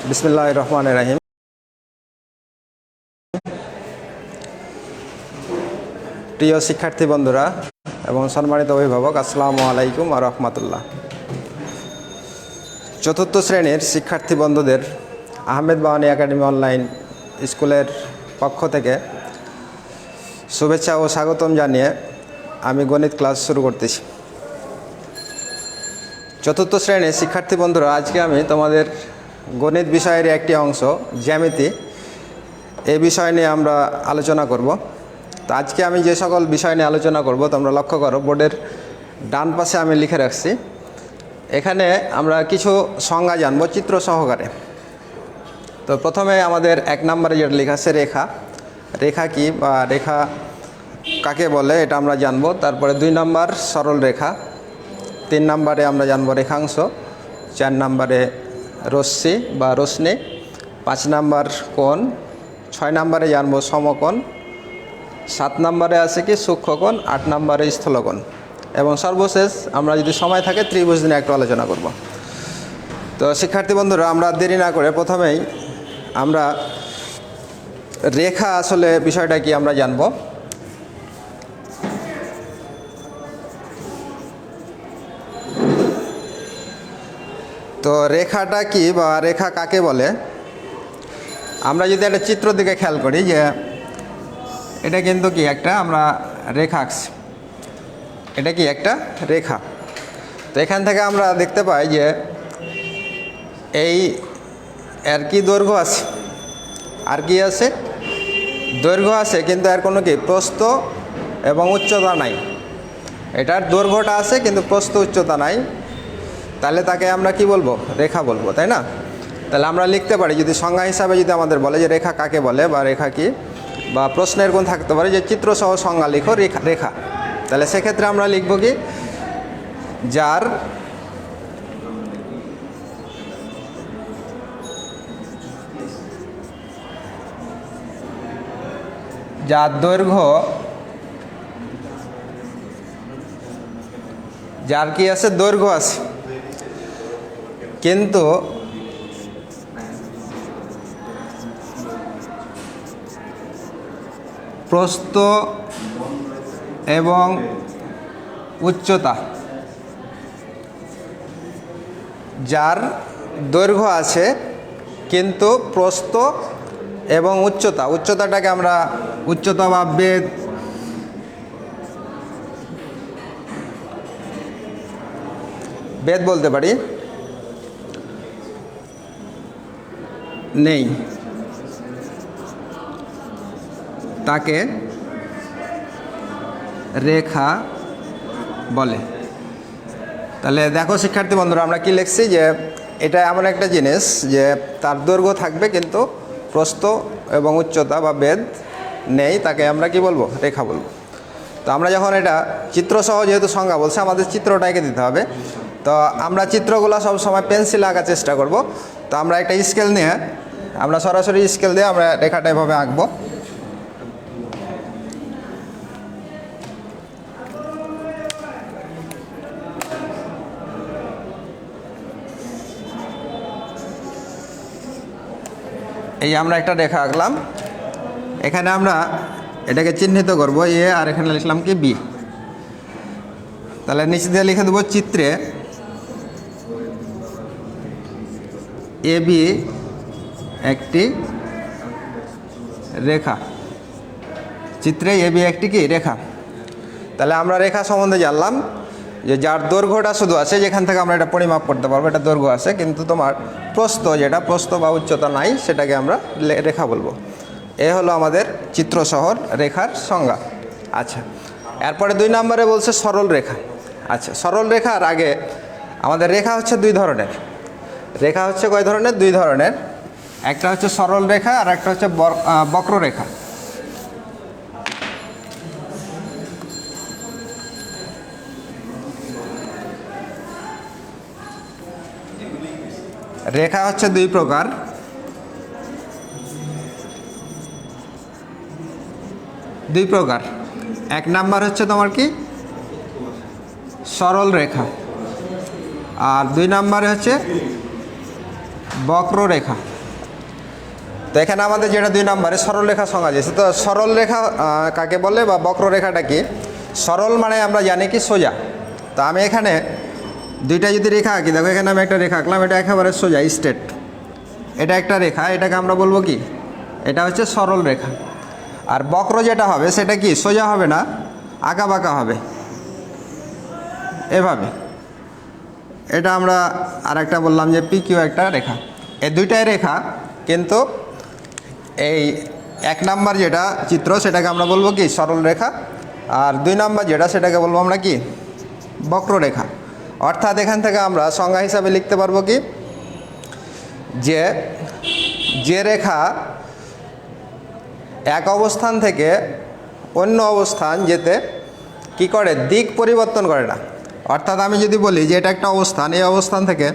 বিসমিল্লাহির রহমানির রহিম। প্রিয় শিক্ষার্থী বন্ধুরা এবং সম্মানিত অভিভাবক, আসসালামু আলাইকুম ওয়া রাহমাতুল্লাহ। চতুর্থ শ্রেণীর শিক্ষার্থী বন্ধুদের আহমেদ বাওয়ানী একাডেমি অনলাইন স্কুলের পক্ষ থেকে শুভেচ্ছা ও স্বাগতম জানিয়ে আমি গণিত ক্লাস শুরু করতেছি। চতুর্থ শ্রেণীর শিক্ষার্থী বন্ধুরা, আজকে আমি তোমাদের গণিত বিষয়ের একটি অংশ জ্যামিতি, এই বিষয় নিয়ে আমরা আলোচনা করব। তো আজকে আমি যে সকল বিষয় নিয়ে আলোচনা করব তোমরা লক্ষ্য করো, বোর্ডের ডান পাশে আমি লিখে রাখছি। এখানে আমরা কিছু সংজ্ঞা জানব চিত্র সহকারে। তো প্রথমে আমাদের 1 নম্বরে যেটা লেখা আছে রেখা। রেখা কি বা রেখা কাকে বলে এটা আমরা জানব। তারপরে 2 নম্বর সরল রেখা, 3 নম্বরে আমরা জানব রেখাংশ, 4 নম্বরে রশ্মি বা রশ্মি, 5 নম্বর কোণ, 6 নম্বরে জানব সমকোণ, 7 নম্বরে আছে কি সূক্ষ্মকোণ, 8 নম্বরে স্থূলকোণ এবং সর্বশেষ আমরা যদি সময় থাকে ত্রিভুজ নিয়ে একটু আলোচনা করব। তো শিক্ষার্থী বন্ধুরা, আমরা দেরি না করে প্রথমেই আমরা রেখা আসলে বিষয়টা কি আমরা জানব। তো রেখাটা কি বা রেখা কাকে বলে, আমরা যদি একটা চিত্র দিকে খেয়াল করি যে এটা কিন্তু কি একটা আমরা রেখা আঁকছি, এটা কি একটা রেখা। তো এখান থেকে আমরা দেখতে পাই যে এই এর কি দৈর্ঘ্য আছে, আর কি আছে দৈর্ঘ্য আছে, কিন্তু এর কোনো কি প্রস্থ এবং উচ্চতা নাই। এটার দৈর্ঘ্যটা আছে কিন্তু প্রস্থ উচ্চতা নাই, তাহলে তাকে আমরা কি বলবো, রেখা বলবো, তাই না? তাহলে আমরা লিখতে পারি, যদি সংজ্ঞা হিসাবে যদি আমাদের বলে যে রেখা কাকে বলে বা রেখা কি, বা প্রশ্নের কোণ থাকতে পারে যে চিত্রসহ সংজ্ঞা লিখো রেখা রেখা, তাহলে সেক্ষেত্রে আমরা লিখব কি, যার দৈর্ঘ্য, যার কি আছে দৈর্ঘ্য আছে কিন্তু প্রস্থ এবং উচ্চতা, যার দৈর্ঘ্য আছে কিন্তু প্রস্থ এবং উচ্চতাটাকে আমরা উচ্চতা বা বেদ বলতে পারি, নেই, তাকে রেখা বলে। তাহলে দেখো শিক্ষার্থী বন্ধুরা, আমরা কি লিখছি যে এটা এমন একটা জিনিস যে তার দৈর্ঘ্য থাকবে কিন্তু প্রস্থ এবং উচ্চতা বা বেদ নেই, তাকে আমরা কি বলবো, রেখা বলবো। তো আমরা যখন এটা চিত্রসহ যেহেতু সংজ্ঞা বলছে, আমাদের চিত্রটা এঁকে দিতে হবে। তো আমরা চিত্রগুলো সব সময় পেন্সিলে আঁকার চেষ্টা করব। তো আমরা একটা স্কেল নিয়ে আমরা সরাসরি স্কেল দিয়ে আমরা রেখাটা এভাবে আঁকবো। এই আমরা একটা রেখা আঁকলাম, এখানে আমরা এটাকে চিহ্নিত করব এ, আর এখানে লিখলাম কি বি। তাহলে নিচে দিয়ে লিখে দেবো চিত্রে এ বি একটি রেখা, চিত্রে এ বি একটি কি রেখা। তাহলে আমরা রেখা সম্বন্ধে জানলাম যে যার দৈর্ঘ্যটা শুধু আছে, যেখান থেকে আমরা এটা পরিমাপ করতে পারবো, এটা দৈর্ঘ্য আছে কিন্তু তোমার প্রস্থ, যেটা প্রস্থ বা উচ্চতা নাই, সেটাকে আমরা রেখা বলবো। এ হলো আমাদের চিত্রসহ রেখার সংজ্ঞা। আচ্ছা, এরপরে 2 নম্বরে বলছে সরল রেখা। আচ্ছা, সরল রেখার আগে আমাদের রেখা হচ্ছে 2 ধরনের। রেখা হচ্ছে কয় ধরনের? 2 ধরনের। একটা হচ্ছে সরল রেখা আর একটা হচ্ছে বক্ররেখা। রেখা হচ্ছে 2 প্রকার। এক নাম্বার হচ্ছে তোমার কি সরল রেখা, আর 2 নম্বরে হচ্ছে বক্ররেখা। তো এখানে আমাদের যেটা 2 নম্বরে সরলরেখা সংজ্ঞা দিয়েছে। তো সরলরেখা কাকে বলে বা বক্ররেখাটা কি? সরল মানে আমরা জানি কি সোজা। তো আমি এখানে দুইটা যদি রেখা আঁকি, দেখো এখানে আমি একটা রেখা আঁকলাম, এটা একেবারে সোজা স্ট্রেট, এটা একটা রেখা, এটাকে আমরা বলবো কি? এটা হচ্ছে সরল রেখা। আর বক্র যেটা হবে সেটা কি? সোজা হবে না, আঁকা বাঁকা হবে, এভাবে। এটা আমরা আর একটা বললাম যে পি কিউ একটা রেখা। এই দুইটাই রেখা, কিন্তু এই 1 নাম্বার যেটা চিত্র সেটাকে আমরা বলবো কি? সরল রেখা। আর 2 নাম্বার যেটা সেটাকে বলবো আমরা কি? বক্ররেখা। অর্থাৎ এখান থেকে আমরা সংজ্ঞা হিসাবে লিখতে পারবো কি? যে রেখা এক অবস্থান থেকে অন্য অবস্থান যেতে কি করে? দিক পরিবর্তন করে না। অর্থাৎ আমি যদি বলি যে এটা একটা অবস্থান, এই অবস্থান থেকে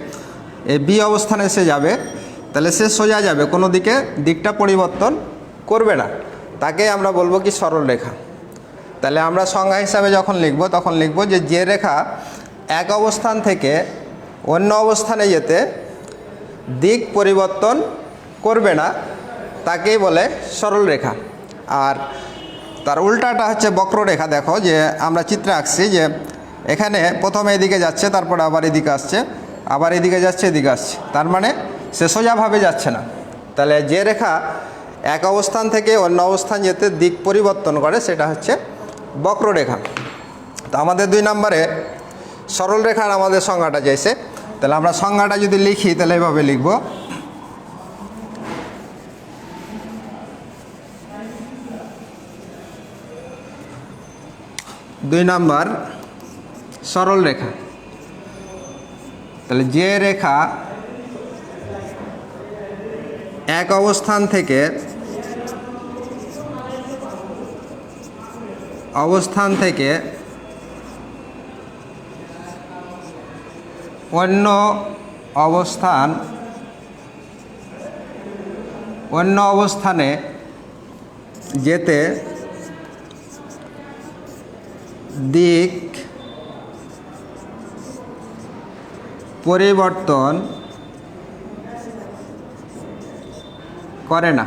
এই বি অবস্থানে সে যাবে, তাহলে সে সোজা যাবে, কোনো দিকটা পরিবর্তন করবে না, তাকে আমরা বলবো কি? সরল রেখা। তাহলে আমরা সংজ্ঞা হিসাবে যখন লিখব তখন লিখব যে রেখা এক অবস্থান থেকে অন্য অবস্থানে যেতে দিক পরিবর্তন করবে না, তাকেই বলে সরল রেখা। আর তার উল্টাটা হচ্ছে বক্ররেখা। দেখো যে আমরা চিত্রে আঁকছি যে এখানে প্রথমে এদিকে যাচ্ছে, তারপরে আবার এদিকে আসছে, আবার এদিকে যাচ্ছে, এদিকে আসছে, তার মানে সে সোজাভাবে যাচ্ছে না। তাহলে যে রেখা এক অবস্থান থেকে অন্য অবস্থান যেতে দিক পরিবর্তন করে সেটা হচ্ছে বক্ররেখা। তো আমাদের 2 নম্বরে সরল রেখার আমাদের সংজ্ঞাটা চাইছে। তাহলে আমরা সংজ্ঞাটা যদি লিখি তাহলে এভাবে লিখব। দুই নাম্বার সরল রেখা। তাহলে যে রেখা এক অবস্থান থেকে অন্য অবস্থানে যেতে দিক পরিবর্তন করে না।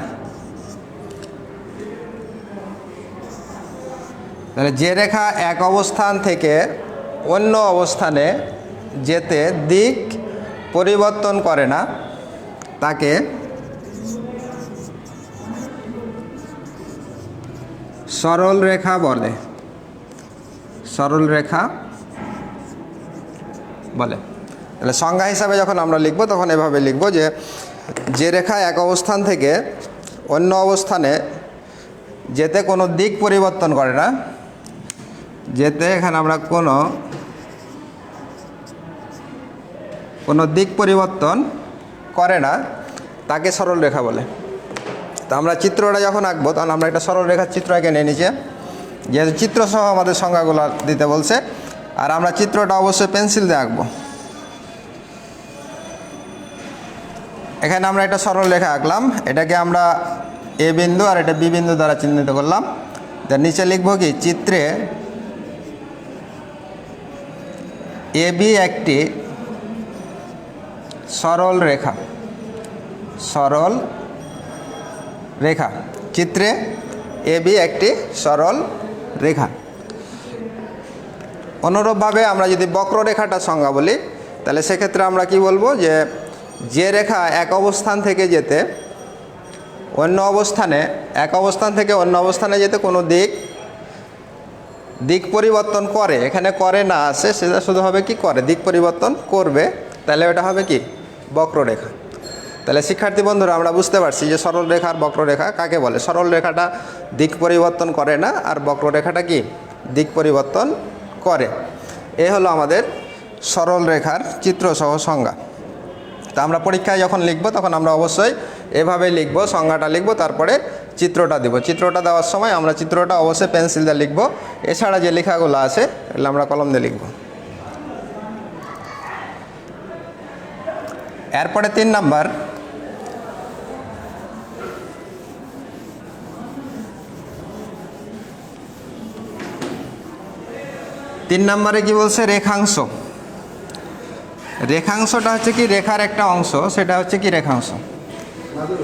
তাহলে যে রেখা এক অবস্থান থেকে অন্য অবস্থানে যেতে দিক পরিবর্তন করে না, তাকে সরল রেখা বলে। সরল রেখা বলে। তাহলে সংজ্ঞা হিসাবে যখন আমরা লিখব তখন এভাবে লিখব যে রেখা এক অবস্থান থেকে অন্য অবস্থানে যেতে কোনো দিক পরিবর্তন করে না, যেতে এখানে আমরা কোনো দিক পরিবর্তন করে না, তাকে সরল রেখা বলে। তো আমরা চিত্রটা যখন আঁকবো তখন আমরা একটা সরল রেখার চিত্র এঁকে নিয়ে নিচে, যেহেতু চিত্রসহ আমাদের সংজ্ঞাগুলো দিতে বলছে। আর আমরা চিত্রটা অবশ্যই পেন্সিল দিয়ে আঁকবো। এখানে আমরা একটা সরল রেখা আঁকলাম, এটাকে আমরা এ বিন্দু আর এটা বি বিন্দু দ্বারা চিহ্নিত করলাম। তার নিচে লিখব কি? চিত্রে এ বি একটি সরল রেখা। সরল রেখা, চিত্রে এ বি একটি সরল রেখা। অনুরূপভাবে আমরা যদি বক্ররেখাটা সংজ্ঞা বলি তাহলে সেক্ষেত্রে আমরা কি বলবো? যে রেখা এক অবস্থান থেকে যেতে অন্য অবস্থানে, এক অবস্থান থেকে অন্য অবস্থানে যেতে কোনো দিক পরিবর্তন করে, এখানে করে না আসে, সেটা শুধু হবে কি? করে, দিক পরিবর্তন করবে, তাহলে ওটা হবে কি? বক্ররেখা। তাহলে শিক্ষার্থী বন্ধুরা আমরা বুঝতে পারছি যে সরল রেখা আর বক্ররেখা কাকে বলে। সরল রেখাটা দিক পরিবর্তন করে না, আর বক্ররেখাটা কি? দিক পরিবর্তন করে। এ হলো আমাদের সরল রেখার চিত্রসহ সংজ্ঞা। তা আমরা পরীক্ষায় যখন লিখব তখন আমরা অবশ্যই এভাবে লিখব, সংজ্ঞাটা লিখব, তারপরে চিত্রটা দেব। চিত্রটা দেওয়ার সময় আমরা চিত্রটা অবশ্যই পেন্সিল দিয়ে লিখব। এছাড়া যে লেখাগুলো আছে এগুলো আমরা কলম দিয়ে লিখব। এরপরে 3 নাম্বার, নম্বরে কি বলছে? রেখাংশ। রেখাংশটা হচ্ছে কি? রেখার একটা অংশ, সেটা হচ্ছে কি? রেখাংশ।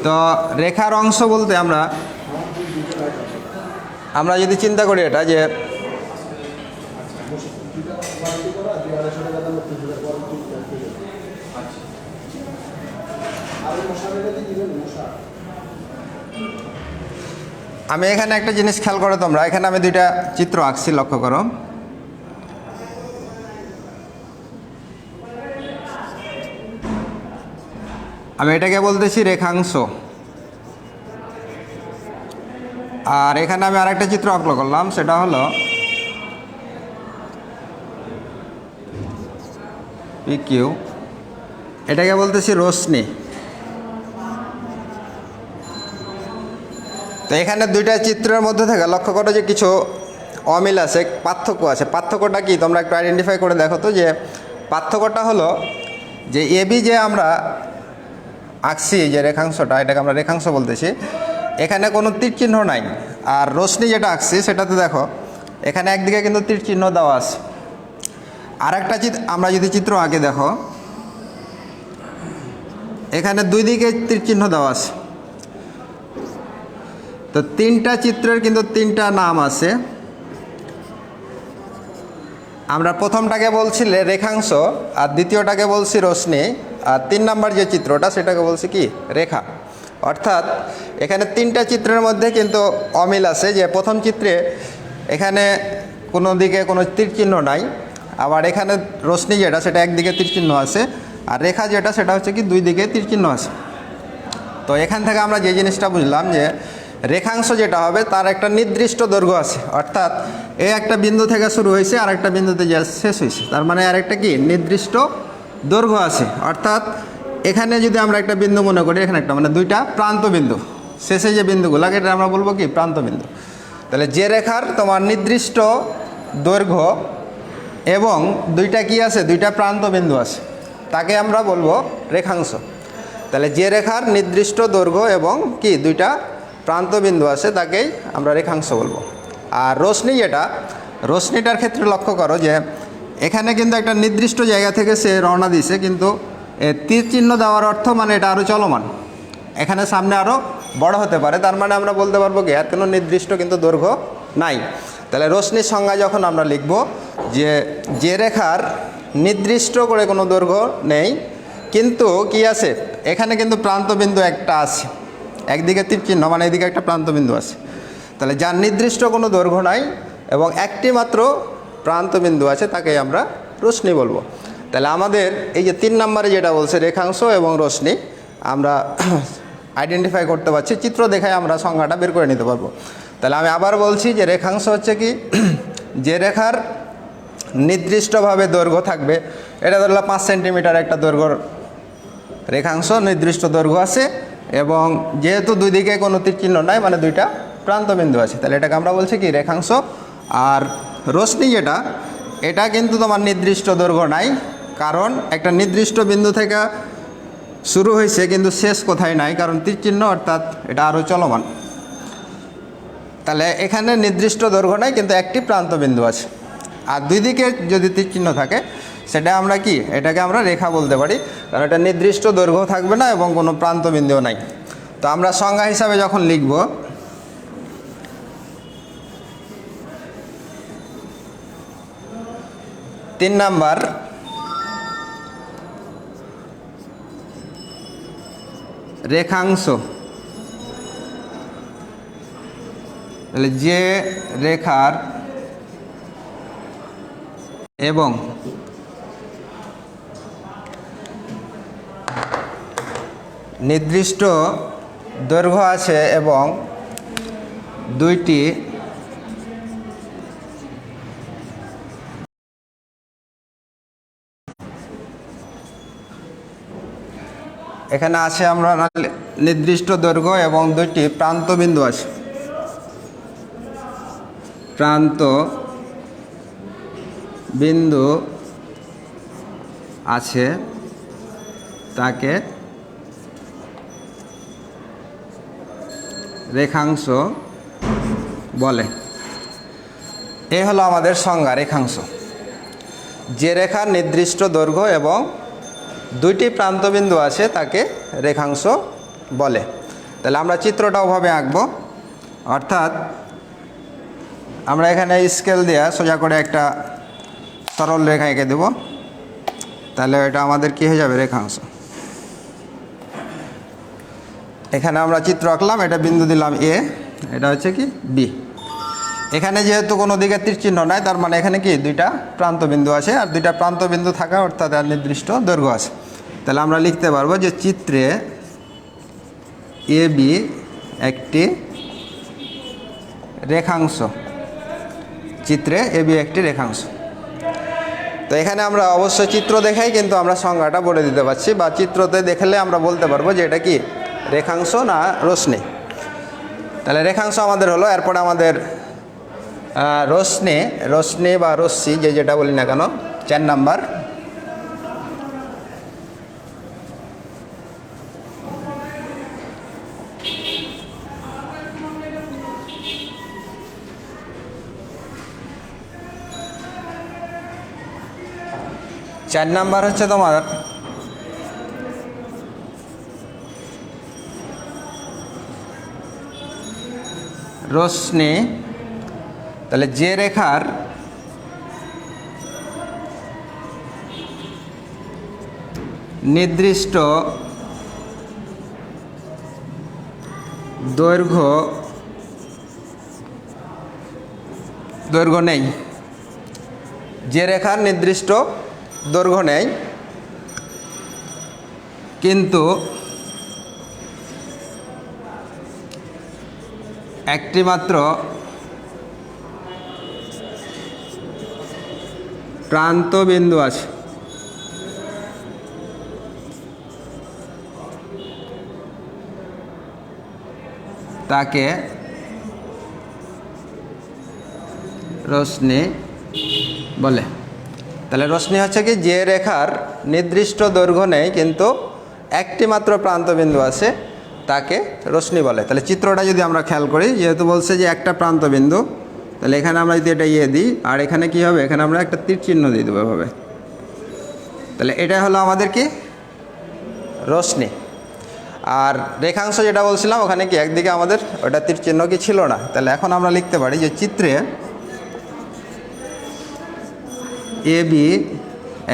তো রেখার অংশ বলতে আমরা যদি চিন্তা করি এটা যে আমি এখানে একটা জিনিস খেয়াল করো তোমরা, এখানে আমি দুইটা চিত্র আঁকছি, লক্ষ্য করো। আমি এটাকে বলতেছি রেখাংশ, আর এখানে আমি আরেকটা চিত্র আঁকলো করলাম, সেটা হলো পিকিউ, এটাকে বলতেছি রশ্মি। তো এখানে দুইটা চিত্রের মধ্যে থেকে লক্ষ্য করো যে কিছু অমিল আছে, পার্থক্য আছে। পার্থক্যটা কি তোমরা একটু আইডেন্টিফাই করে দেখো তো। যে পার্থক্যটা হলো যে এবি যে আমরা আঁকছি যে রেখাংশটা, এটাকে আমরা রেখাংশ বলতেছি, এখানে কোনো তীর চিহ্ন নাই। আর রশ্মি যেটা আঁকছি সেটাতে দেখো এখানে একদিকে কিন্তু তীর চিহ্ন দেওয়া আছে। আর একটা আমরা যদি চিত্র আঁকে দেখো, এখানে দুই দিকে তীর চিহ্ন দেওয়া আছে। তো তিনটা চিত্রের কিন্তু তিনটা নাম আছে। আমরা প্রথমটাকে বলছি রেখাংশ, আর দ্বিতীয়টাকে বলছি রশ্মি, আর 3 নাম্বার যে চিত্রটা সেটাকে বলছি কি রেখা। অর্থাৎ এখানে তিনটা চিত্রের মধ্যে কিন্তু অমিল আছে। যে প্রথম চিত্রে এখানে কোনো দিকে কোনো তীর চিহ্ন নাই, আবার এখানে রশ্মি যেটা সেটা একদিকে তীর চিহ্ন আছে, আর রেখা যেটা সেটা হচ্ছে কি দুই দিকে তীর চিহ্ন আছে। তো এখান থেকে আমরা যে জিনিসটা বুঝলাম যে রেখাংশ যেটা হবে তার একটা নির্দিষ্ট দৈর্ঘ্য আছে। অর্থাৎ এই একটা বিন্দু থেকে শুরু হয়েছে আর একটা বিন্দুতে যে শেষ হয়েছে, তার মানে আর একটা কি নির্দিষ্ট দৈর্ঘ্য আছে। অর্থাৎ এখানে যদি আমরা একটা বিন্দু মনে করি, এখানে একটা মানে দুইটা প্রান্ত বিন্দু, শেষে যে বিন্দুগুলো এটা আমরা বলবো কি প্রান্ত বিন্দু। তাহলে যে রেখার তোমার নির্দিষ্ট দৈর্ঘ্য এবং দুইটা কি আছে, দুইটা প্রান্ত বিন্দু আছে, তাকে আমরা বলবো রেখাংশ। তাহলে যে রেখার নির্দিষ্ট দৈর্ঘ্য এবং কি দুইটা প্রান্ত বিন্দু আছে তাকেই আমরা রেখাংশ বলবো। আর রশ্মি যেটা, রশ্মিটার ক্ষেত্রে লক্ষ্য করো যে এখানে কিন্তু একটা নির্দিষ্ট জায়গা থেকে সে রওনা দিছে, কিন্তু তীর চিহ্ন দেওয়ার অর্থ মানে এটা আরও চলমান, এখানে সামনে আরও বড় হতে পারে। তার মানে আমরা বলতে পারবো কি এর কোনো নির্দিষ্ট কিন্তু দৈর্ঘ্য নাই। তাহলে রশ্মির সংজ্ঞা যখন আমরা লিখব যে রেখার নির্দিষ্ট করে কোনো দৈর্ঘ্য নেই, কিন্তু কি আছে এখানে কিন্তু প্রান্তবিন্দু একটা আছে, একদিকে তীর চিহ্ন মানে এদিকে একটা প্রান্তবিন্দু আছে। তাহলে যার নির্দিষ্ট কোনো দৈর্ঘ্য নাই এবং একটি মাত্র প্রান্তবিন্দু আছে তাকেই আমরা রশ্মি বলবো। তাহলে আমাদের এই যে 3 নম্বরে যেটা বলছে রেখাংশ এবং রশ্মি, আমরা আইডেন্টিফাই করতে পারছি, চিত্র দেখায় আমরা সংজ্ঞাটা বের করে নিতে পারবো। তাহলে আমি আবার বলছি যে রেখাংশ হচ্ছে কি যে রেখার নির্দিষ্টভাবে দৈর্ঘ্য থাকবে, এটা ধরলাম 5 সেন্টিমিটার একটা দৈর্ঘ্যর রেখাংশ, নির্দিষ্ট দৈর্ঘ্য আছে এবং যেহেতু দুই দিকে কোনো তীর চিহ্ন নাই মানে দুইটা প্রান্তবিন্দু আছে, তাহলে এটাকে আমরা বলছি কি রেখাংশ। আর রশ্মি যেটা, এটা কিন্তু তোমার নির্দিষ্ট দৈর্ঘ্য নাই, কারণ একটা নির্দিষ্ট বিন্দু থেকে শুরু হয়েছে কিন্তু শেষ কোথায় নাই, কারণ তীর চিহ্ন, অর্থাৎ এটা আরও চলমান। তাহলে এখানে নির্দিষ্ট দৈর্ঘ্য নাই কিন্তু একটি প্রান্তবিন্দু আছে, আর দুই দিকে যদি তীর চিহ্ন থাকে সেটা আমরা কি এটাকে আমরা রেখা বলতে পারি, কারণ এটা নির্দিষ্ট দৈর্ঘ্য থাকবে না এবং কোনো প্রান্তবিন্দুও নাই। তো আমরা সংজ্ঞা হিসাবে যখন লিখব, তিন নাম্বার রেখাংশ, তাহলে যে রেখার এবং নির্দিষ্ট দৈর্ঘ্য আছে এবং দুইটি এখানে আছে আমরা নির্দিষ্ট দৈর্ঘ্য এবং দুইটি প্রান্তবিন্দু আছে, প্রান্ত বিন্দু আছে, তাকে রেখাংশ বলে। এ হলো আমাদের সংজ্ঞা রেখাংশ। যে রেখার নির্দিষ্ট দৈর্ঘ্য এবং দুইটি প্রান্তবিন্দু আছে তাকে রেখাংশ বলে। তাহলে আমরা চিত্রটা ওভাবে আঁকবো, অর্থাৎ আমরা এখানে স্কেল দিয়ে সোজা করে একটা সরল রেখা এঁকে দেব। তাহলে এটা আমাদের কী হয়ে যাবে, রেখাংশ। এখানে আমরা চিত্র আঁকলাম, এটা বিন্দু দিলাম এ, এটা হচ্ছে কি বি। এখানে যেহেতু কোনো দিকে তীর চিহ্ন নাই, তার মানে এখানে কি দুইটা প্রান্ত বিন্দু আছে, আর দুইটা প্রান্ত বিন্দু থাকা অর্থাৎ আর নির্দিষ্ট দৈর্ঘ্য আছে। তাহলে আমরা লিখতে পারবো যে চিত্রে এ বি একটি রেখাংশ, চিত্রে এ বি একটি রেখাংশ। তো এখানে আমরা অবশ্যই চিত্র দেখাই কিন্তু আমরা সংজ্ঞাটা বলে দিতে পারছি, বা চিত্রতে দেখলে আমরা বলতে পারবো যে এটা কি রেখাংশ না রশ্মি। তাহলে রেখাংশ আমাদের হলো, এরপরে আমাদের রশ্মি বা রশ্মি যেটা বলি না কেন, 4 নাম্বার। চার নাম্বার হচ্ছে তোমার রশ্মি। তাহলে যে রেখার নির্দিষ্ট দৈর্ঘ্য নেই, যে রেখার নির্দিষ্ট দৈর্ঘ্য নেই কিন্তু একটি মাত্র প্রান্ত বিন্দু আছে, তাকে রশ্মি বলে। তাহলে রশ্মি হচ্ছে কি যে রেখার নির্দিষ্ট দৈর্ঘ্য নেই কিন্তু একটি মাত্র প্রান্ত বিন্দু আছে, তাকে রশ্মি বলে। তাহলে চিত্রটা যদি আমরা খেয়াল করি, যেহেতু বলছে যে একটা প্রান্ত বিন্দু, তাহলে এখানে আমরা যদি এটা দিই, আর এখানে কি হবে, এখানে আমরা একটা তীর চিহ্ন দিয়ে দেবো এভাবে। তাহলে এটা হলো আমাদের কি রশ্মি। আর রেখাংশ যেটা বলছিলাম, ওখানে কি একদিকে আমাদের ওটা তীর চিহ্ন কি ছিল না। তাহলে এখন আমরা লিখতে পারি যে চিত্রে এ বি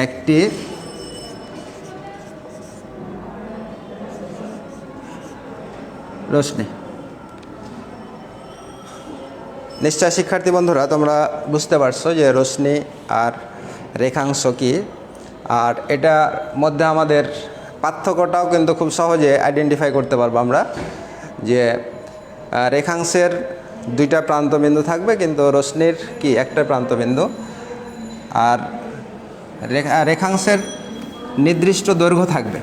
একটি রশ্মি। নিশ্চয় শিক্ষার্থী বন্ধুরা তোমরা বুঝতে পারছো যে রশ্মি আর রেখাংশ কি, আর এটার মধ্যে আমাদের পার্থক্যটাও কিন্তু খুব সহজে আইডেন্টিফাই করতে পারবো আমরা, যে রেখাংশের দুইটা প্রান্তবিন্দু থাকবে কিন্তু রশ্মির কি একটা প্রান্তবিন্দু, আর রেখাংশের নির্দিষ্ট দৈর্ঘ্য থাকবে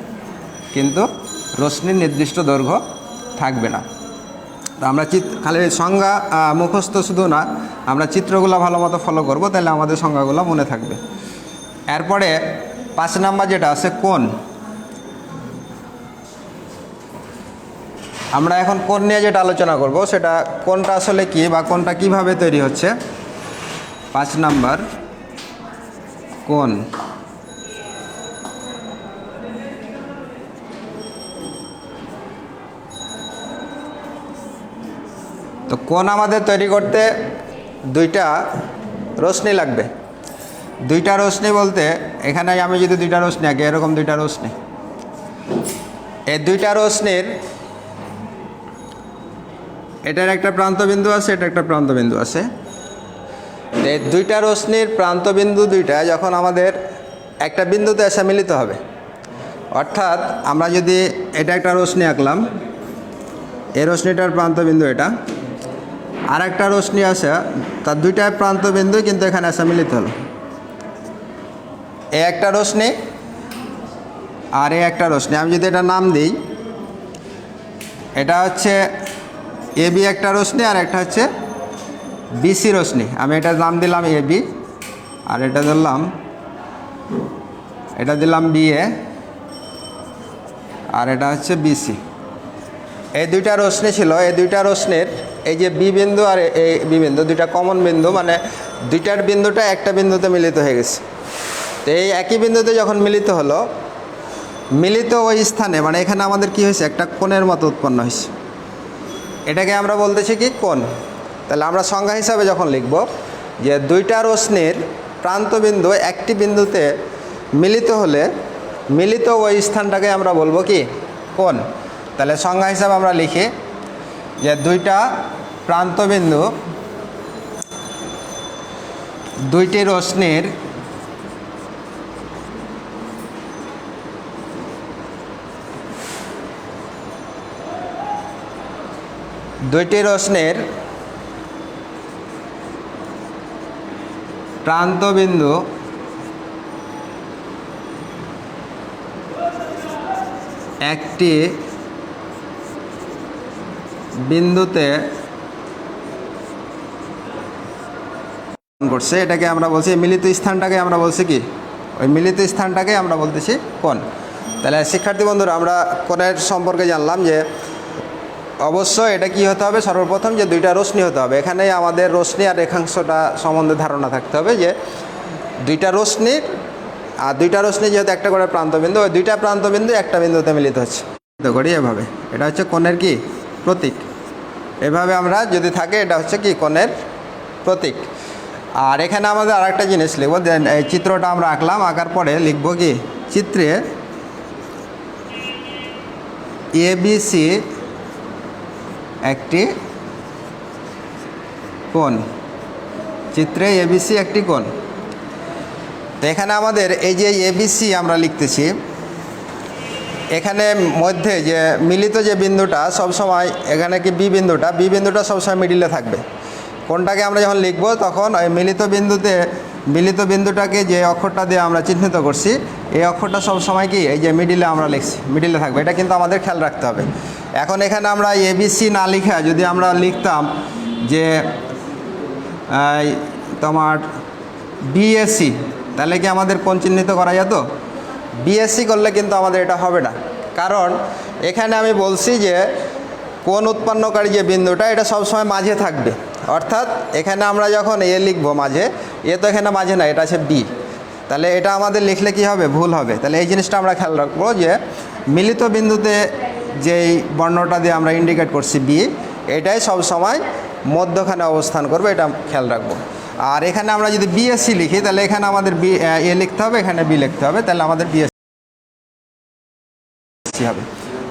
কিন্তু রশ্মির নির্দিষ্ট দৈর্ঘ্য থাকবে না। তো আমরা খালি সংজ্ঞা মুখস্থ শুধু না, আমরা চিত্রগুলো ভালো মতো ফলো করবো, তাহলে আমাদের সংজ্ঞাগুলো মনে থাকবে। এরপরে 5 নাম্বার যেটা আছে কোণ। আমরা এখন কোণ নিয়ে যেটা আলোচনা করব সেটা কোণটা আসলে কি বা কোণটা কিভাবে তৈরি হচ্ছে। 5 নাম্বার কোণ। তো কোণ আমাদের তৈরি করতে দুইটা রশ্মি লাগবে। দুইটা রশ্মি বলতে এখানে আমি যদি দুইটা রশ্মি আঁকি, এরকম দুইটা রশ্মি, এই দুইটা রশ্মির এটার একটা প্রান্তবিন্দু আছে, এটা একটা প্রান্তবিন্দু আছে। এই দুইটা রশ্মির প্রান্তবিন্দু দুইটা যখন আমাদের একটা বিন্দুতে এসে মিলিত হবে, অর্থাৎ আমরা যদি এটা একটা রশ্মি আঁকলাম, এই রশ্মিটার প্রান্তবিন্দু এটা, আর একটা রশ্মি আছে তার দুইটা প্রান্তবিন্দু কিন্তু এখানে এসে মিলিত হলো। এ একটা রশ্মি আর এ একটা রশ্মি, আমি যদি এটা নাম দিই, এটা হচ্ছে এ বি একটা রশ্মি আর একটা হচ্ছে বিসি রশ্মি। আমি এটার নাম দিলাম এ বি আর এটা দিলাম বি এ আর এটা হচ্ছে বিসি। এই দুইটা রশ্মি ছিল, এই দুইটা রশ্মির এই যে বি বিন্দু আর এই বি বিন্দু দুইটা কমন বিন্দু, মানে দুইটার বিন্দুটা একটা বিন্দুতে মিলিত হয়ে গেছে। তো এই একই বিন্দুতে যখন মিলিত হলো, মিলিত ওই স্থানে, মানে এখানে আমাদের কি হয়েছে, একটা কোণের মতো উৎপন্ন হয়েছে, এটাকে আমরা বলতেছি কি কোণ। তাহলে আমরা সংজ্ঞা হিসাবে যখন লিখব যে দুইটা রশ্মির প্রান্তবিন্দু একটি বিন্দুতে মিলিত হলে মিলিত ওই স্থানটাকে আমরা বলবো কি কোণ। তাহলে সংজ্ঞা হিসাবে আমরা লিখি যে দুইটা প্রান্তবিন্দু দুইটি রশ্মির প্রান্তবিন্দু একটি বিন্দুতে করছে, এটাকে আমরা বলছি মিলিত স্থানটাকে আমরা বলছি কি, ওই মিলিত স্থানটাকে আমরা বলতেছি কোণ। তাহলে শিক্ষার্থী বন্ধুরা, আমরা কোণের সম্পর্কে জানলাম যে অবশ্যই এটা কি হতে হবে, সর্বপ্রথম যে দুইটা রশ্মি হতে হবে। এখানে আমাদের রশ্মি আর রেখাংশটা সম্বন্ধে ধারণা থাকতে হবে যে দুইটা রশ্মির, আর দুইটা রশ্মি যেহেতু একটা করে প্রান্তবিন্দু, ওই দুইটা প্রান্তবিন্দু একটা বিন্দুতে মিলিত হচ্ছে করি এভাবে। এটা হচ্ছে কোণের কি প্রতীক। এভাবে আমরা যদি থাকে এটা হচ্ছে কি কোণের প্রতীক। আর এখানে আমাদের আর একটা জিনিস লিখবো, এই চিত্রটা আমরা আঁকলাম, আঁকার পরে লিখবো কি চিত্রে এবিসি একটি কোণ, চিত্রে এবিসি একটি কোণ। তো এখানে আমাদের এই যে এবিসি আমরা লিখতেছি, এখানে মধ্যে যে মিলিত যে বিন্দুটা সবসময়, এখানে কি বি বিন্দুটা সবসময় মিডিলে থাকবে। কোণটাকে আমরা যখন লিখব তখন ওই মিলিত বিন্দুটাকে যে অক্ষরটা দিয়ে আমরা চিহ্নিত করছি, এই অক্ষরটা সবসময় কি এই যে মিডিলে আমরা লিখছি, মিডিলে থাকবে। এটা কিন্তু আমাদের খেয়াল রাখতে হবে। এখন এখানে আমরা এবিসি না লিখে যদি আমরা লিখতাম যে তোমার বিএসসি, তাহলে কি আমাদের কোণ চিহ্নিত করা যেত? বিএসসি করলে কিন্তু আমাদের এটা হবে না, কারণ এখানে আমি বলছি যে কোণ উৎপন্নকারী যে বিন্দুটা এটা সবসময় মাঝে থাকবে। অর্থাৎ এখানে আমরা যখন এ লিখবো মাঝে, এ তো এখানে মাঝে না, এটা আছে বি। তাহলে এটা আমাদের লিখলে কি হবে, ভুল হবে। তাহলে এই জিনিসটা আমরা খেয়াল রাখবো যে মিলিত বিন্দুতে যেই বর্ণটা দিয়ে আমরা ইন্ডিকেট করছি বি, এটাই সব সময় মধ্যখানে অবস্থান করবে, এটা খেয়াল রাখবো। আর এখানে আমরা যদি বিএসসি লিখি তাহলে এখানে আমাদের বি এ লিখতে হবে, এখানে বি লিখতে হবে, তাহলে আমাদের বিএসসি হবে।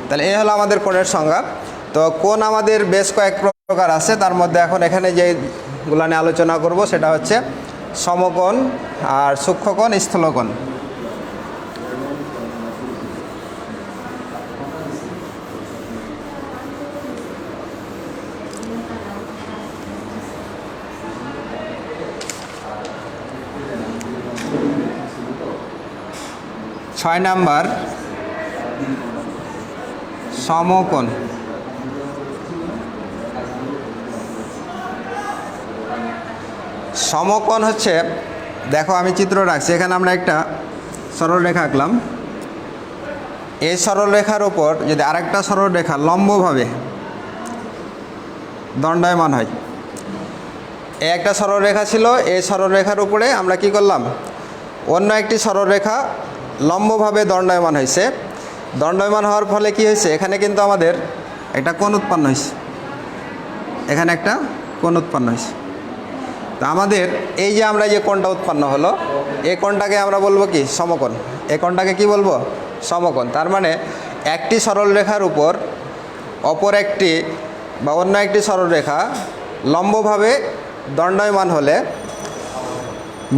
তাহলে এই হলো আমাদের কোণের সংজ্ঞা। তো কোণ আমাদের বেশ কয়েক প্রকার আছে, তার মধ্যে এখন এখানে যেগুলো নিয়ে আলোচনা করব সেটা হচ্ছে সমকোণ আর সূক্ষ্মকোণ, স্থূলকোণ। ছয় নাম্বার সমকোণ। সমকোণ হচ্ছে, দেখো আমি চিত্র রাখছি, এখানে আমরা একটা সরলরেখা আঁকলাম। এই সরলরেখার ওপর যদি আরেকটা সরলরেখা লম্বভাবে দণ্ডায়মান হয়, এই একটা সরলরেখা ছিল, এই সরলরেখার উপরে আমরা কি করলাম, অন্য একটি সরলরেখা লম্বভাবে দণ্ডায়মান হয়েছে। দণ্ডায়মান হওয়ার ফলে কি হয়েছে, এখানে কিন্তু আমাদের একটা কোণ উৎপন্ন হয়েছে, এখানে একটা কোণ উৎপন্ন হয়েছে। তো আমাদের এই যে আমরা যে কোণটা উৎপন্ন হলো, এই কোণটাকে আমরা বলবো কি সমকোণ। এই কোণটাকে কি বলবো, সমকোণ। তার মানে একটি সরলরেখার উপর অপর একটি বা অন্য একটি সরলরেখা লম্বভাবে দণ্ডায়মান হলে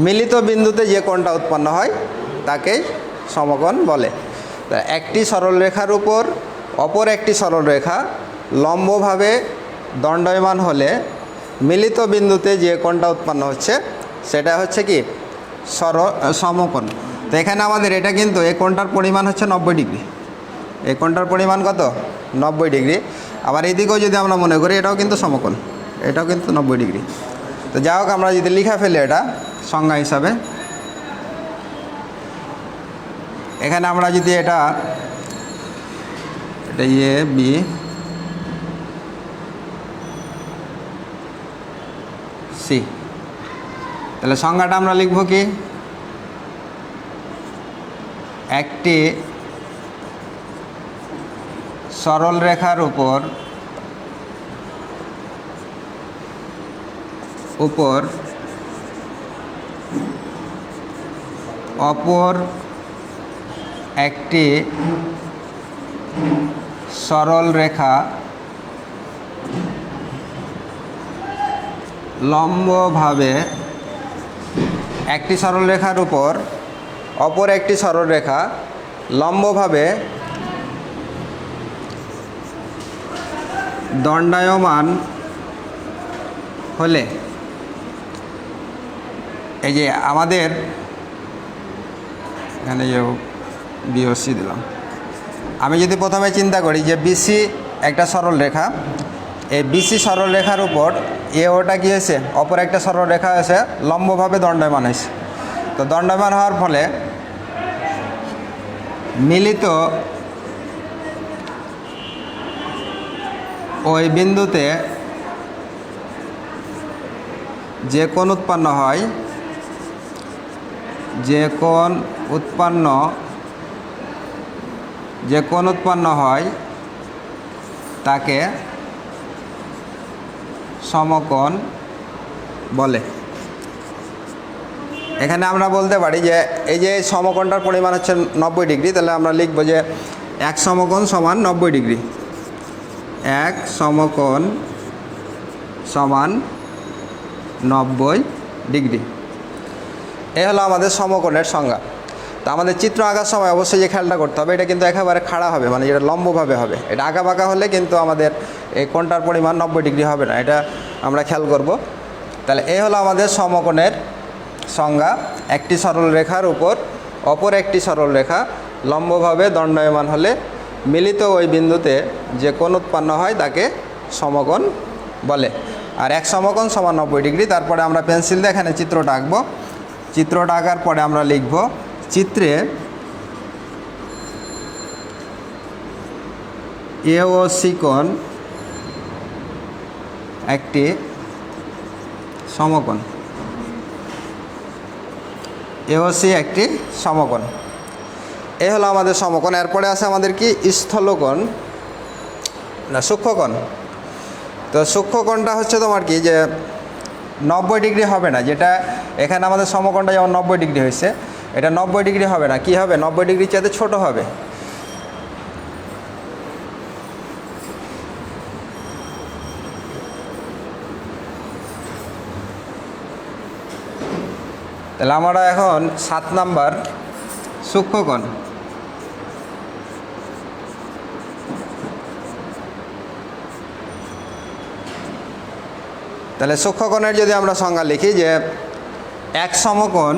মিলিত বিন্দুতে যে কোণটা উৎপন্ন হয় তাকেই সমকোণ বলে। একটি সরলরেখার উপর অপর একটি সরলরেখা লম্বভাবে দণ্ডায়মান হলে মিলিত বিন্দুতে যে কোণটা উৎপন্ন হচ্ছে সেটা হচ্ছে কি সমকোণ। তো এখানে আমাদের এটা কিন্তু এই কোণটার পরিমাণ হচ্ছে 90 ডিগ্রি। এই কোণটার পরিমাণ কত, 90 ডিগ্রি। আবার এদিকেও যদি আমরা মনে করি এটাও কিন্তু সমকোণ, এটাও কিন্তু 90 ডিগ্রি। তো যাই হোক, আমরা যদি লিখা ফেলি এটা সংজ্ঞা হিসাবে, এখানে আমরা যদি এটা এ বি সি, তাহলে সংজ্ঞাটা আমরা লিখব কি, একটি সরল রেখার উপর অপর একটি সরল রেখা লম্বভাবে একটি সরল রেখার উপর অপর একটি সরল রেখা লম্বভাবে দণ্ডায়মান হলে, এই যে আমাদের এখানে যে বিওসি দিলাম, আমি যদি প্রথমে চিন্তা করি যে বিসি একটা সরল রেখা, এই বিসি সরল রেখার উপর ওটা কী হয়েছে, অপর একটা সরল রেখা হয়েছে লম্বভাবে দণ্ডায়মান হয়েছে। তো দণ্ডায়মান হওয়ার ফলে মিলিত ওই বিন্দুতে যে কোণ উৎপন্ন হয়, যে কোণ উৎপন্ন হয় তাকে সমকোণ বলে। এখানে আমরা বলতে পারি যে এই যে সমকোণটার পরিমাণ হচ্ছে 90 ডিগ্রি, তাহলে আমরা লিখব যে এক সমকোণ সমান 90 ডিগ্রি, এক সমকোণ সমান 90 ডিগ্রি। এ হলো আমাদের সমকোণের সংজ্ঞা। তো আমাদের চিত্র আঁকার সময় অবশ্যই যে খেয়ালটা করতে হবে, এটা কিন্তু একেবারে খাড়া হবে, মানে যেটা লম্বভাবে হবে। এটা আঁকা বাঁকা হলে কিন্তু আমাদের এই কোণটার পরিমাণ 90 ডিগ্রি হবে না, এটা আমরা খেয়াল করব। তাহলে এই হলো আমাদের সমকোণের সংজ্ঞা। একটি সরল রেখার উপর অপর একটি সরল রেখা লম্বভাবে দণ্ডায়মান হলে মিলিত ওই বিন্দুতে যে কোণ উৎপন্ন হয় তাকে সমকোণ বলে। আর এক সমকোণ সমান 90 ডিগ্রি। তারপরে আমরা পেন্সিল দিয়ে এখানে চিত্রটা আঁকবো। চিত্রটা আঁকার পরে আমরা লিখব, চিত্রে এ ও সি কোণ একটি সমকোণ, এ ও সি একটি সমকোণ। এ হলো আমাদের সমকোণ। এরপরে আছে আমাদের কি স্থলকোণ না সূক্ষ্মকোণ। তো সূক্ষ্মকোণটা হচ্ছে তোমার কি যে 90 ডিগ্রি হবে না, যেটা এখানে আমাদের সমকোণটা যেমন 90 ডিগ্রি হয়েছে, এটা 90 ডিগ্রি হবে না। কি হবে? 90 ডিগ্রির চাইতে ছোট হবে। তাহলে আমরা এখন 7 নাম্বার সূক্ষ্মকোণ। তাহলে সূক্ষ্মকোণের যদি আমরা সংজ্ঞা লিখি যে এক সমকোণ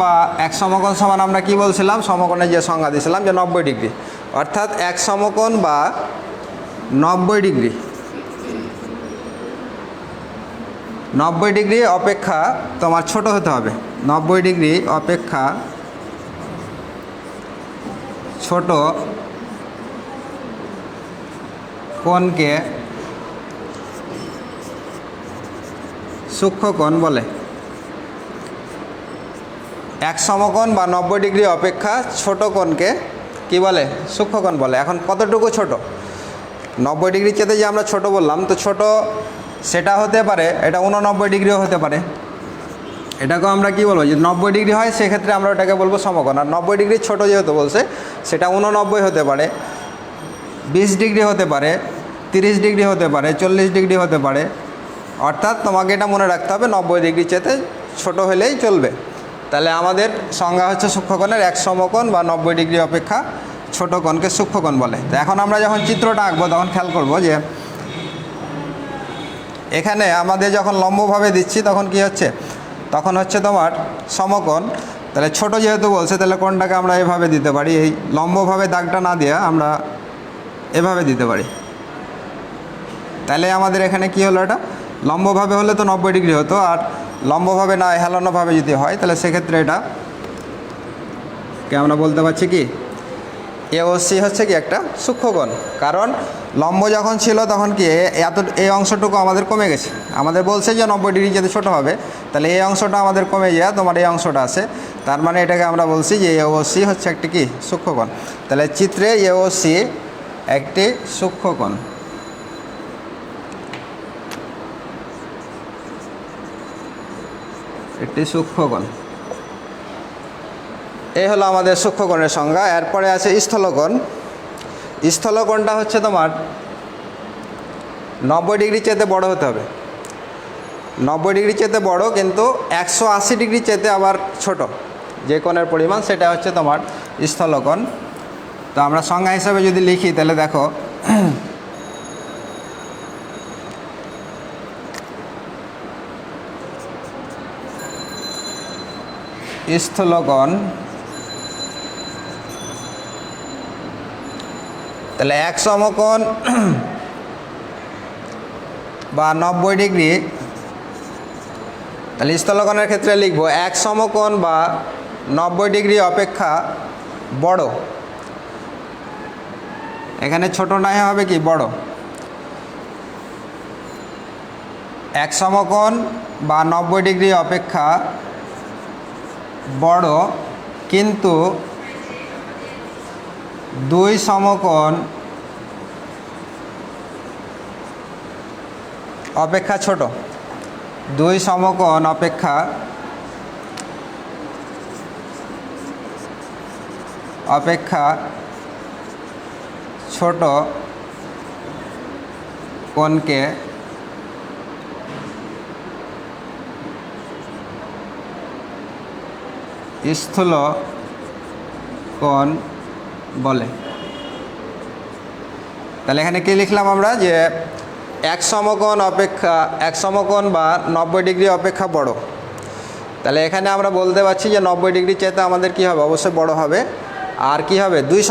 বা এক সমকোণ সমান আমরা কি বলছিলাম, সমকোণের যে সংজ্ঞা দিয়েছিলাম যে 90 ডিগ্রি, অর্থাৎ এক সমকোণ বা 90 ডিগ্রি, 90 ডিগ্রি অপেক্ষা তোমার ছোট হতে হবে। 90 ডিগ্রি অপেক্ষা ছোট কোণকে সূক্ষ্মকোণ বলে। এক সমকোণ বা 90 ডিগ্রি অপেক্ষা ছোট কোণকে কি বলে? সূক্ষ্মকোণ বলে। এখন কতটুকু ছোট? 90 ডিগ্রির চেয়ে যে আমরা ছোট বললাম, তো ছোট সেটা হতে পারে, এটা 89 ডিগ্রিও হতে পারে। এটাকেও আমরা কি বলবো, যদি 90 ডিগ্রি হয় সেক্ষেত্রে আমরা ওটাকে বলবো সমকোণ। আর 90 ডিগ্রি ছোট যেহেতু বলছে, সেটা 89 হতে পারে, 20 ডিগ্রি হতে পারে, 30 ডিগ্রি হতে পারে, 40 ডিগ্রি হতে পারে। অর্থাৎ তোমাকে এটা মনে রাখতে হবে 90 ডিগ্রির চেয়ে ছোট হলেই চলবে। তাহলে আমাদের সংজ্ঞা হচ্ছে সূক্ষ্মকোণের এক সমকোণ বা 90 ডিগ্রি অপেক্ষা ছোট কোণকে সূক্ষ্মকোণ বলে। তো এখন আমরা যখন চিত্রটা আঁকবো তখন খেয়াল করব যে এখানে আমাদের যখন লম্বভাবে দিচ্ছি তখন কি হচ্ছে, তখন হচ্ছে তোমার সমকোণ। তাহলে ছোট যেহেতু বলছে, তাহলে কোণটাকে আমরা এভাবে দিতে পারি, এই লম্বভাবে দাগটা না দিয়ে আমরা এভাবে দিতে পারি। তাহলে আমাদের এখানে কি হলো, এটা লম্বভাবে হলে তো 90 ডিগ্রি হতো, আর লম্বভাবে না হেলানোভাবে যদি হয় তাহলে সেক্ষেত্রে এটা কে আমরা বলতে পারছি কি এ ও সি হচ্ছে কি একটা সূক্ষ্মকোণ। কারণ লম্ব যখন ছিল তখন কি এই অংশটুকু আমাদের কমে গেছে, আমাদের বলছে যে 90 ডিগ্রি যেতে ছোটো হবে, তাহলে এই অংশটা আমাদের কমে যায়, তোমার এই অংশটা আছে, তার মানে এটাকে আমরা বলছি যে এওসি হচ্ছে একটি কি সূক্ষ্মকোণ। তাহলে চিত্রে এওসি একটি সূক্ষ্মকোণ। একটি সূক্ষ্মকোণ, এই হলো আমাদের সূক্ষ্মকোণের সংজ্ঞা। এরপরে আছে স্থলকোণ। স্থলকোণটা হচ্ছে তোমার 90 ডিগ্রি চেয়ে বড় হতে হবে, 90 ডিগ্রি চেয়ে বড়, কিন্তু 180 ডিগ্রি চেয়ে আবার ছোট যে কোণের পরিমাণ, সেটা হচ্ছে তোমার স্থলকোণ। তো আমরা সংজ্ঞা হিসাবে যদি লিখি তাহলে দেখো, স্থলকোণ তাহলে এক সমকোণ বা 90 ডিগ্রি, তাহলে স্থলকোণের ক্ষেত্রে লিখব এক সমকোণ বা 90 ডিগ্রি অপেক্ষা বড়। এখানে ছোট নাই হবে কি বড়। এক সমকোণ বা 90 ডিগ্রি অপেক্ষা বড়, কিন্তু দুই সমকোণ অপেক্ষা ছোট, দুই সমকোণ অপেক্ষা ছোট কোণকে স্থূল কোণ বলে। তাহলে এখানে কি লিখলাম আমরা, যে এক সমকোণ বা 90 ডিগ্রি অপেক্ষা বড়। তাহলে এখানে আমরা বলতে পারছি যে 90 ডিগ্রি চাইতে আমাদের কি হবে, অবশ্যই বড় হবে। আর কি হবে, দুই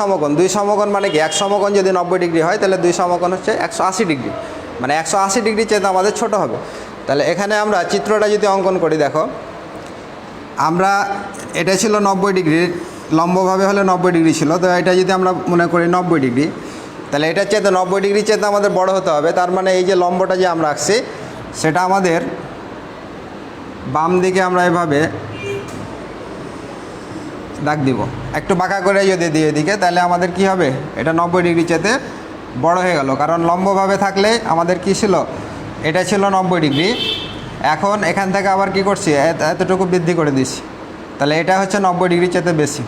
সমকোণ মানে কি, এক সমকোণ যদি 90 ডিগ্রি হয় তাহলে দুই সমকোণ হচ্ছে 180 ডিগ্রি, মানে 180 ডিগ্রি চাইতে আমাদের ছোট হবে। তাহলে এখানে আমরা চিত্রটা যদি অঙ্কন করি, দেখো আমরা এটা ছিল 90 ডিগ্রি, লম্বভাবে হলে 90 ডিগ্রি ছিল, তো এটা যদি আমরা মনে করি 90 ডিগ্রি, তাহলে এটা চেয়ে 90 ডিগ্রি চেয়ে আমাদের বড় হতে হবে। তার মানে এই যে লম্বটা যে আমরা আঁকছি সেটা আমাদের বাম দিকে আমরা এভাবে দাগ দিব, একটু বাঁকা করে যদি দিই এদিকে, তাহলে আমাদের কি হবে, এটা 90 ডিগ্রি চেয়ে বড় হয়ে গেল। কারণ লম্বভাবে থাকলে আমাদের কি ছিল, এটা ছিল 90 ডিগ্রি, এখন এখান থেকে আবার কি করছি, এতটুকু বৃদ্ধি করে দিচ্ছি, তাহলে এটা হচ্ছে 90 ডিগ্রি চেয়ে বেশি।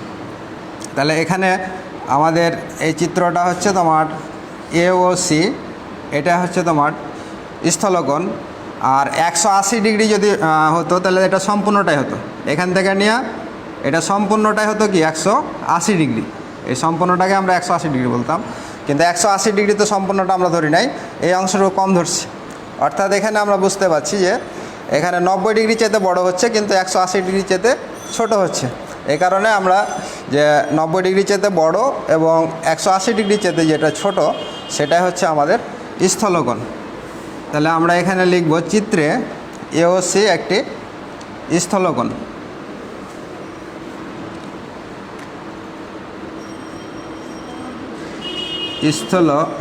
তাহলে এখানে আমাদের এই চিত্রটা হচ্ছে তোমার এওসি, এটা হচ্ছে তোমার স্থলকোণ। আর 180 ডিগ্রি যদি হতো তাহলে এটা সম্পূর্ণটাই হতো, এখান থেকে নিয়ে এটা সম্পূর্ণটাই হতো কি 180 ডিগ্রি, এই সম্পূর্ণটাকে আমরা 180 ডিগ্রি বলতাম, কিন্তু 180 ডিগ্রি তো সম্পূর্ণটা আমরা ধরি নাই, এই অংশটুকু কম ধরছি। অর্থাৎ এখানে আমরা বুঝতে পারছি যে এখানে 90 ডিগ্রি চেয়ে বড় হচ্ছে, কিন্তু 180 ডিগ্রি চেয়ে ছোট হচ্ছে। এই কারণে আমরা যে 90 ডিগ্রি চেয়ে বড় এবং 180 ডিগ্রি চেয়ে যেটা ছোট, সেটাই হচ্ছে আমাদের স্থলকোণ। তাহলে আমরা এখানে লিখব চিত্রে এওসি একটি স্থলকোণ। স্থলকোণ,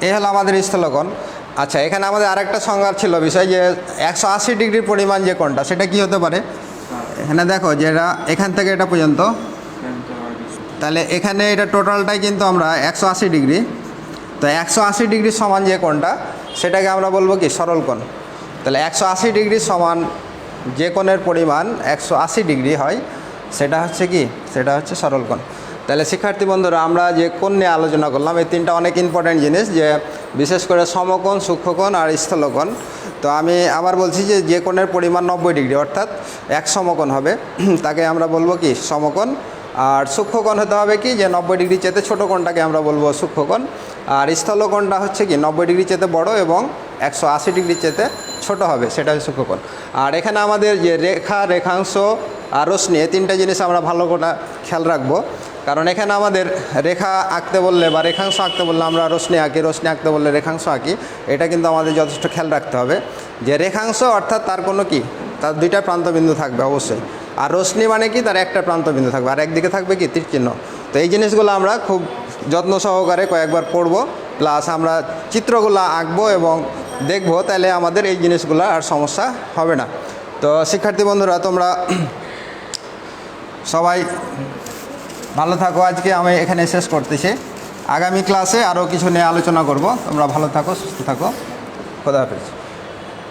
এই হলো আমাদের স্থলকোণ। আচ্ছা, এখানে আমাদের আরেকটা সংজ্ঞা ছিল বিষয়, যে 180 ডিগ্রির পরিমাণ যে কোণটা সেটা কি হতে পারে। এখানে দেখো যে এখান থেকে এটা পর্যন্ত, তাহলে এখানে এটা টোটালটাই কিন্তু আমরা 180 ডিগ্রি, তো 180 ডিগ্রি সমান যে কোণটা সেটাকে আমরা বলবো কি সরল কোণ। তাহলে 180 ডিগ্রি সমান যে কোণের পরিমাণ 180 ডিগ্রি হয় সেটা হচ্ছে কি, সেটা হচ্ছে সরল কোণ। তাহলে শিক্ষার্থী বন্ধুরা, আমরা যে কোণ নিয়ে আলোচনা করলাম, এই তিনটা অনেক ইম্পর্ট্যান্ট জিনিস, যে বিশেষ করে সমকোণ, সূক্ষ্মকোণ আর স্থলকোণ। তো আমি আবার বলছি যে কোণের পরিমাণ 90 ডিগ্রি অর্থাৎ এক সমকোণ হবে, তাকে আমরা বলবো কি সমকোণ। আর সূক্ষ্মকোণ হতে হবে কি, যে 90 ডিগ্রি চেয়ে ছোটো কোণটাকে আমরা বলবো সূক্ষ্মকোণ। আর স্থলকোণটা হচ্ছে কি 90 ডিগ্রি চেয়ে বড় এবং 180 ডিগ্রি চেয়ে ছোট হবে, সেটা হচ্ছে সূক্ষ্মকোণ। আর এখানে আমাদের যে রেখা, রেখাংশ আর রশ্মি, এই তিনটা জিনিস আমরা ভালো করে খেয়াল রাখবো। কারণ এখানে আমাদের রেখা আঁকতে বললে বা রেখাংশ আঁকতে বললে আমরা রশ্মি আঁকি, রশ্মি আঁকতে বললে রেখাংশ আঁকি। এটা কিন্তু আমাদের যথেষ্ট খেয়াল রাখতে হবে যে রেখাংশ অর্থাৎ তার কোনো কি, তার দুইটা প্রান্তবিন্দু থাকবে অবশ্যই। আর রশ্মি মানে কি, তার একটা প্রান্তবিন্দু থাকবে, আর একদিকে থাকবে কি তীর চিহ্ন। তো এই জিনিসগুলো আমরা খুব যত্ন সহকারে কয়েকবার পড়ব, প্লাস আমরা চিত্রগুলো আঁকবো এবং দেখব, তাহলে আমাদের এই জিনিসগুলো আর সমস্যা হবে না। তো শিক্ষার্থী বন্ধুরা, তোমরা সবাই ভালো থাকো। আজকে আমি এখানে শেষ করতেছি। আগামী ক্লাসে আরও কিছু নিয়ে আলোচনা করব। তোমরা ভালো থাকো, সুস্থ থাকো। খোদা হাফেজ।